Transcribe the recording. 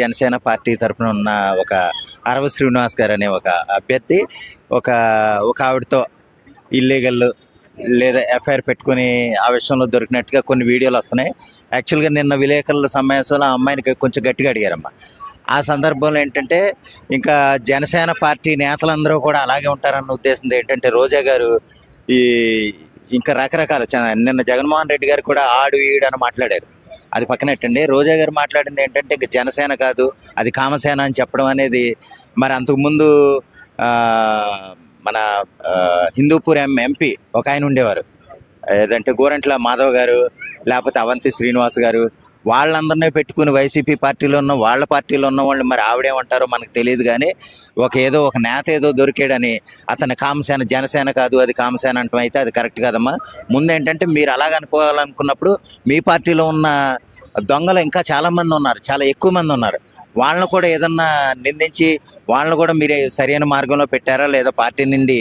Janasena party తరపున ఉన్న ఒక అరవ శ్రీనివాస్ గారు అనే ఒక అభ్యర్థి ఒక ఒక ఆవిడతో ఇల్లీగల్ లేదా ఎఫ్ఐఆర్ పెట్టుకుని ఆ విషయంలో దొరికినట్టుగా కొన్ని వీడియోలు వస్తున్నాయి. యాక్చువల్గా నిన్న విలేకరుల సమావేశంలో ఆ అమ్మాయిని కొంచెం గట్టిగా అడిగారమ్మా. ఆ సందర్భంలో ఏంటంటే ఇంకా జనసేన పార్టీ నేతలందరూ కూడా అలాగే ఉంటారన్న ఉద్దేశంతో ఏంటంటే రోజా గారు ఈ ఇంకా రకరకాల నిన్న జగన్మోహన్ రెడ్డి గారు కూడా ఆడు ఈడు అని మాట్లాడారు. అది పక్కనెట్టండి. రోజా గారు మాట్లాడింది ఏంటంటే ఇంక జనసేన కాదు, అది కామసేన అని చెప్పడం అనేది మరి అంతకుముందు మన హిందూపూర్ ఎంపీ ఒక ఆయన ఉండేవారు, ఏదంటే గోరంట్ల మాధవ్ గారు, లేకపోతే అవంతి శ్రీనివాస్ గారు, వాళ్ళందరినీ పెట్టుకుని వైసీపీ పార్టీలో ఉన్న వాళ్ళ పార్టీలో ఉన్న వాళ్ళు మరి ఆవిడేమంటారో మనకు తెలియదు. కానీ ఏదో ఒక నేత ఏదో దొరికాడని అతను కామసేన, జనసేన కాదు అది కామసేన అంటాం అయితే అది కరెక్ట్ కాదమ్మా. ముందేంటంటే మీరు అలాగ అనుకోవాలనుకున్నప్పుడు మీ పార్టీలో ఉన్న దొంగలు ఇంకా చాలామంది ఉన్నారు, చాలా ఎక్కువ మంది ఉన్నారు. వాళ్ళని కూడా ఏదన్నా నిందించి వాళ్ళని కూడా మీరు సరైన మార్గంలో పెట్టారా లేదా పార్టీ నుండి